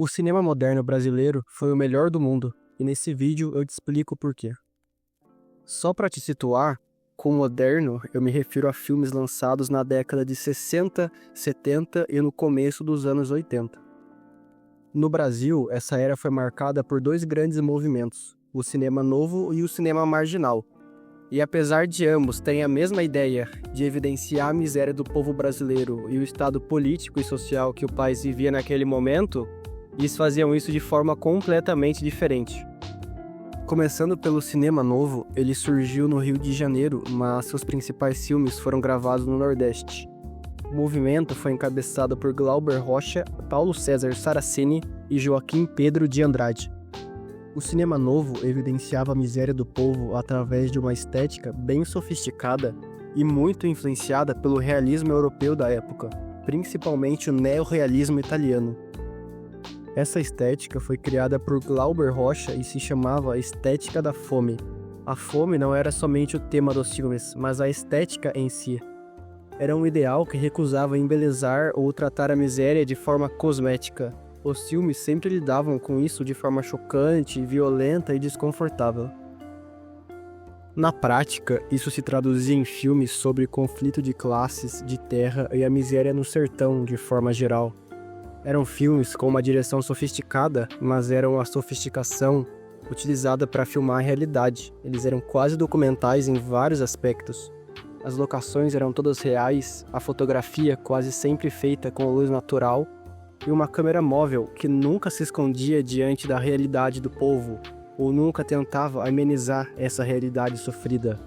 O cinema moderno brasileiro foi o melhor do mundo, e nesse vídeo eu te explico o porquê. Só para te situar, com moderno eu me refiro a filmes lançados na década de 60, 70 e no começo dos anos 80. No Brasil, essa era foi marcada por dois grandes movimentos, o cinema novo e o cinema marginal. E apesar de ambos terem a mesma ideia de evidenciar a miséria do povo brasileiro e o estado político e social que o país vivia naquele momento, eles faziam isso de forma completamente diferente. Começando pelo cinema novo, ele surgiu no Rio de Janeiro, mas seus principais filmes foram gravados no Nordeste. O movimento foi encabeçado por Glauber Rocha, Paulo César Saraceni e Joaquim Pedro de Andrade. O cinema novo evidenciava a miséria do povo através de uma estética bem sofisticada e muito influenciada pelo realismo europeu da época, principalmente o neorrealismo italiano. Essa estética foi criada por Glauber Rocha e se chamava Estética da Fome. A fome não era somente o tema dos filmes, mas a estética em si. Era um ideal que recusava embelezar ou tratar a miséria de forma cosmética. Os filmes sempre lidavam com isso de forma chocante, violenta e desconfortável. Na prática, isso se traduzia em filmes sobre conflito de classes, de terra e a miséria no sertão de forma geral. Eram filmes com uma direção sofisticada, mas eram a sofisticação utilizada para filmar a realidade. Eles eram quase documentais em vários aspectos. As locações eram todas reais, a fotografia quase sempre feita com luz natural e uma câmera móvel que nunca se escondia diante da realidade do povo ou nunca tentava amenizar essa realidade sofrida.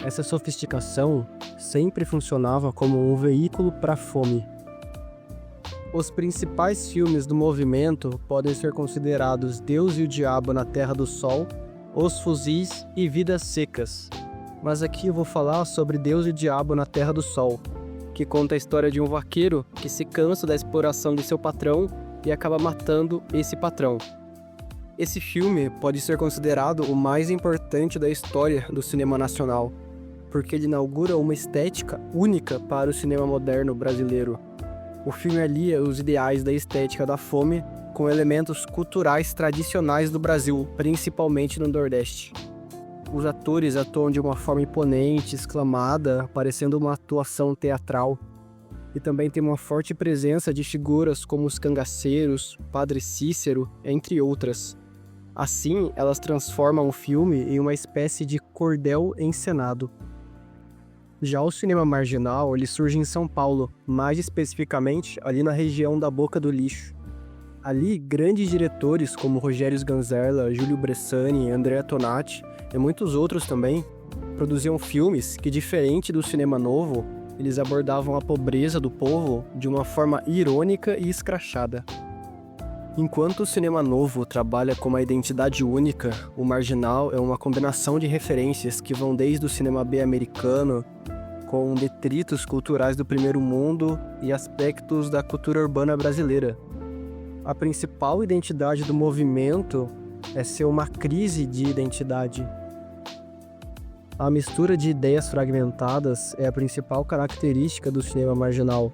Essa sofisticação sempre funcionava como um veículo para a fome. Os principais filmes do movimento podem ser considerados Deus e o Diabo na Terra do Sol, Os Fuzis e Vidas Secas. Mas aqui eu vou falar sobre Deus e o Diabo na Terra do Sol, que conta a história de um vaqueiro que se cansa da exploração de seu patrão e acaba matando esse patrão. Esse filme pode ser considerado o mais importante da história do cinema nacional, porque ele inaugura uma estética única para o cinema moderno brasileiro. O filme alia os ideais da estética da fome com elementos culturais tradicionais do Brasil, principalmente no Nordeste. Os atores atuam de uma forma imponente, exclamada, parecendo uma atuação teatral. E também tem uma forte presença de figuras como os cangaceiros, Padre Cícero, entre outras. Assim, elas transformam o filme em uma espécie de cordel encenado. Já o cinema marginal, ele surge em São Paulo, mais especificamente ali na região da Boca do Lixo. Ali, grandes diretores como Rogério Sganzerla, Júlio Bressani, André Tonati e muitos outros também produziam filmes que, diferente do cinema novo, eles abordavam a pobreza do povo de uma forma irônica e escrachada. Enquanto o cinema novo trabalha com uma identidade única, o marginal é uma combinação de referências que vão desde o cinema B americano, com detritos culturais do primeiro mundo e aspectos da cultura urbana brasileira. A principal identidade do movimento é ser uma crise de identidade. A mistura de ideias fragmentadas é a principal característica do cinema marginal,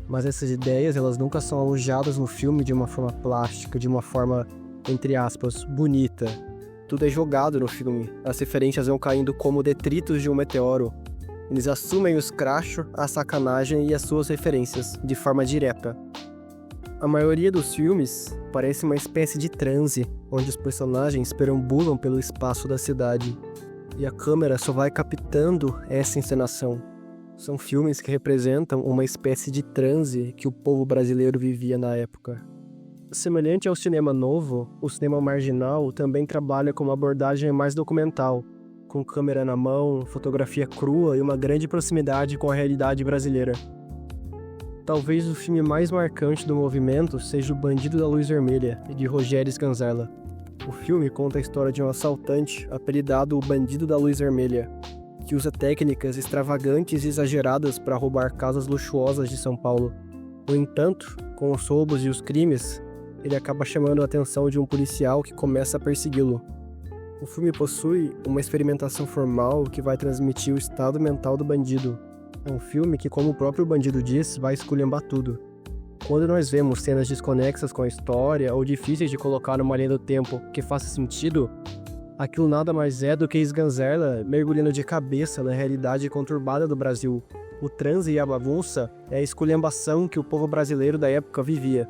mas essas ideias elas nunca são alojadas no filme de uma forma plástica, de uma forma, entre aspas, bonita. Tudo é jogado no filme, as referências vão caindo como detritos de um meteoro. Eles assumem o escracho, a sacanagem e as suas referências, de forma direta. A maioria dos filmes parece uma espécie de transe, onde os personagens perambulam pelo espaço da cidade, e a câmera só vai captando essa encenação. São filmes que representam uma espécie de transe que o povo brasileiro vivia na época. Semelhante ao cinema novo, o cinema marginal também trabalha com uma abordagem mais documental, com câmera na mão, fotografia crua e uma grande proximidade com a realidade brasileira. Talvez o filme mais marcante do movimento seja O Bandido da Luz Vermelha, de Rogério Sganzerla. O filme conta a história de um assaltante, apelidado o Bandido da Luz Vermelha, que usa técnicas extravagantes e exageradas para roubar casas luxuosas de São Paulo. No entanto, com os roubos e os crimes, ele acaba chamando a atenção de um policial que começa a persegui-lo. O filme possui uma experimentação formal que vai transmitir o estado mental do bandido. É um filme que, como o próprio bandido diz, vai esculhambar tudo. Quando nós vemos cenas desconexas com a história ou difíceis de colocar numa linha do tempo que faça sentido, aquilo nada mais é do que Sganzerla mergulhando de cabeça na realidade conturbada do Brasil. O transe e a bagunça é a esculhambação que o povo brasileiro da época vivia.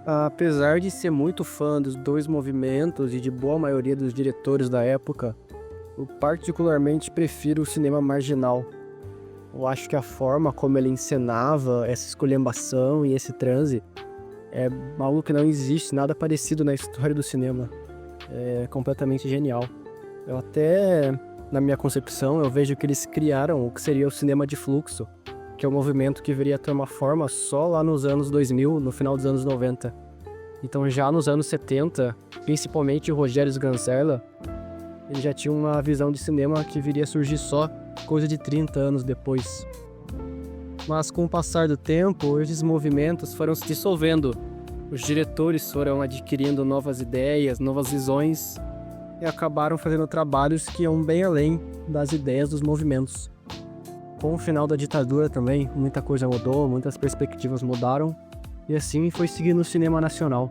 Apesar de ser muito fã dos dois movimentos e de boa maioria dos diretores da época, eu particularmente prefiro o cinema marginal. Eu acho que a forma como ele encenava essa esculhambação e esse transe é algo que não existe nada parecido na história do cinema. É completamente genial. Eu até, na minha concepção, eu vejo que eles criaram o que seria o cinema de fluxo, que é um movimento que viria a tomar forma só lá nos anos 2000, no final dos anos 90. Então já nos anos 70, principalmente o Rogério Sganzerla, ele já tinha uma visão de cinema que viria a surgir só coisa de 30 anos depois. Mas com o passar do tempo, esses movimentos foram se dissolvendo. Os diretores foram adquirindo novas ideias, novas visões e acabaram fazendo trabalhos que iam bem além das ideias dos movimentos. Com o final da ditadura também, muita coisa mudou, muitas perspectivas mudaram, e assim foi seguindo o cinema nacional.